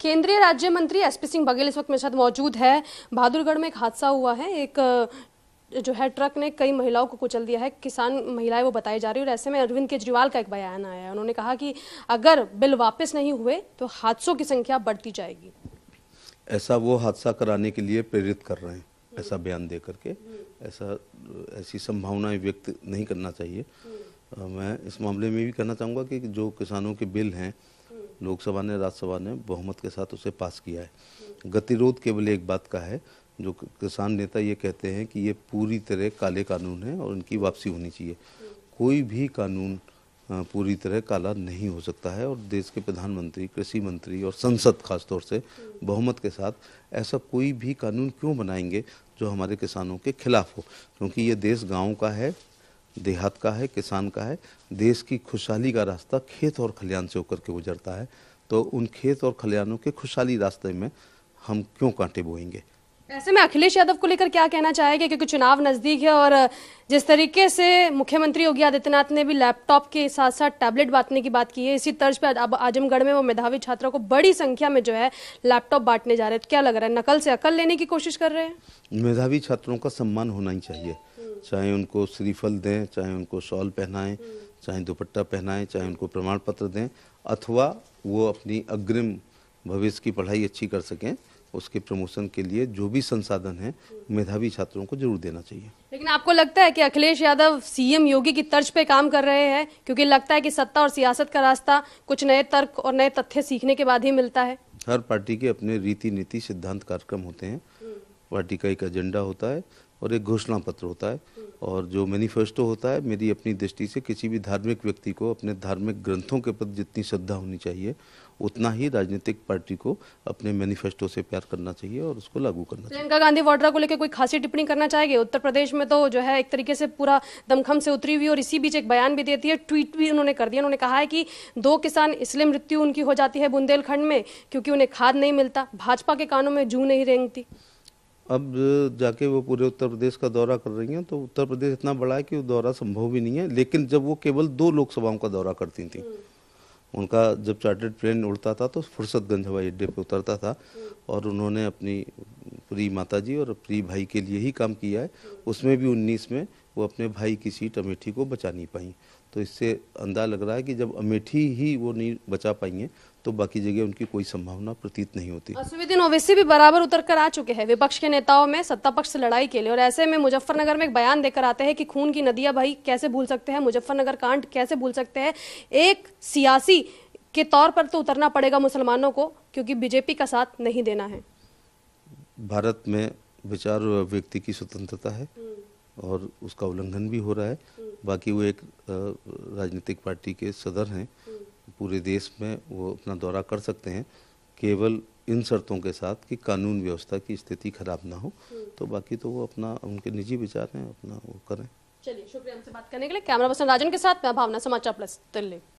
केंद्रीय राज्य मंत्री एसपी सिंह बघेल इस वक्त मेरे साथ मौजूद है। बहादुरगढ़ में एक हादसा हुआ है। एक जो है ट्रक ने कई महिलाओं को कुचल दिया है। किसान महिलाएं वो बताई जा रही है और ऐसे में अरविंद केजरीवाल का एक बयान आया है। उन्होंने कहा कि अगर बिल वापस नहीं हुए तो हादसों की संख्या बढ़ती जाएगी। ऐसा वो हादसा कराने के लिए प्रेरित कर रहे हैं, ऐसा बयान दे करके ऐसी संभावनाएं व्यक्त नहीं करना चाहिए। मैं इस मामले में भी कहना चाहूँगा कि जो किसानों के बिल हैं, लोकसभा ने राज्यसभा ने बहुमत के साथ उसे पास किया है। गतिरोध केवल एक बात का है, जो किसान नेता ये कहते हैं कि ये पूरी तरह काले कानून है और इनकी वापसी होनी चाहिए। कोई भी कानून पूरी तरह काला नहीं हो सकता है और देश के प्रधानमंत्री, कृषि मंत्री और संसद खासतौर से बहुमत के साथ ऐसा कोई भी कानून क्यों बनाएंगे जो हमारे किसानों के खिलाफ हो, क्योंकि ये देश गाँव का है, देहात का है, किसान का है। देश की खुशहाली का रास्ता खेत और खलिहान से होकर के गुजरता है, तो उन खेत और खलिहानों के खुशहाली रास्ते में हम क्यों कांटे बोएंगे। ऐसे में अखिलेश यादव को लेकर क्या कहना चाहेंगे, क्योंकि चुनाव नजदीक है और जिस तरीके से मुख्यमंत्री योगी आदित्यनाथ ने भी लैपटॉप के साथ साथ टैबलेट बांटने की बात की है, इसी तर्ज पे अब आजमगढ़ में वो मेधावी छात्रों को बड़ी संख्या में जो है लैपटॉप बांटने जा रहे हैं। तो क्या लग रहा है, नकल से अकल लेने की कोशिश कर रहे हैं? मेधावी छात्रों का सम्मान होना ही चाहिए, चाहे उनको श्रीफल दें, चाहे उनको शॉल पहनाएं, चाहे दुपट्टा पहनाएं, चाहे उनको प्रमाण पत्र दें, अथवा वो अपनी अग्रिम भविष्य की पढ़ाई अच्छी कर सकें, उसके प्रमोशन के लिए जो भी संसाधन है मेधावी छात्रों को जरूर देना चाहिए। लेकिन आपको लगता है कि अखिलेश यादव सीएम योगी की तर्ज पे काम कर रहे हैं, क्योंकि लगता है कि सत्ता और सियासत का रास्ता कुछ नए तर्क और नए तथ्य सीखने के बाद ही मिलता है? हर पार्टी के अपने रीति नीति सिद्धांत कार्यक्रम होते हैं। पार्टी का एक एजेंडा होता है और एक घोषणा पत्र होता है, और जो मैनिफेस्टो होता है, मेरी अपनी दृष्टि से किसी भी धार्मिक व्यक्ति को अपने धार्मिक ग्रंथों के प्रति जितनी श्रद्धा होनी चाहिए उतना ही राजनीतिक पार्टी को अपने मैनिफेस्टो से प्यार करना चाहिए और उसको लागू करना चाहिए। प्रियंका गांधी वाड्रा को लेकर कोई खासी टिप्पणी करना चाहेंगे? उत्तर प्रदेश में तो जो है एक तरीके से पूरा दमखम से उतरी हुई और इसी बीच एक बयान भी देती है, ट्वीट भी उन्होंने कर दिया। उन्होंने कहा है कि 2 किसान इसलिए मृत्यु उनकी हो जाती है बुंदेलखंड में क्योंकि उन्हें खाद नहीं मिलता, भाजपा के कानों में जूं नहीं रेंगती। अब जाके वो पूरे उत्तर प्रदेश का दौरा कर रही हैं, तो उत्तर प्रदेश इतना बड़ा है कि वो दौरा संभव भी नहीं है। लेकिन जब वो केवल 2 लोकसभाओं का दौरा करती थी, उनका जब चार्टर्ड प्लेन उड़ता था तो फुर्सतगंज हवाई अड्डे पे उतरता था, और उन्होंने अपनी प्रिय माताजी और प्रिय भाई के लिए ही काम किया है। उसमें भी 19 में वो अपने भाई की सीट अमेठी को बचा नहीं पाई। तो इससे अंदाजा लग रहा है कि जब अमेठी ही वो नहीं बचा पाएंगे तो बाकी जगह उनकी कोई संभावना प्रतीत नहीं होती। असदुद्दीन ओवैसी भी बराबर उतर कर आ चुके हैं विपक्ष के नेताओं में सत्ता पक्ष से लड़ाई के लिए, और ऐसे में मुजफ्फरनगर में एक बयान देकर आते हैं कि खून की नदियां भाई कैसे भूल सकते हैं, मुजफ्फरनगर कांड कैसे भूल सकते हैं। एक सियासी के तौर पर तो उतरना पड़ेगा मुसलमानों को, क्योंकि बीजेपी का साथ नहीं देना है। भारत में विचार और व्यक्ति की स्वतंत्रता है और उसका उल्लंघन भी हो रहा है। बाकी वो एक राजनीतिक पार्टी के सदर हैं, पूरे देश में वो अपना दौरा कर सकते हैं, केवल इन शर्तों के साथ कि कानून व्यवस्था की स्थिति खराब ना हो। तो बाकी तो वो अपना, उनके निजी विचार हैं, अपना वो करें। चलिए, शुक्रिया हमसे बात करने के लिए। कैमरा पर्सन राजन के साथ मैं भावना, समाचार प्लस दिल्ली।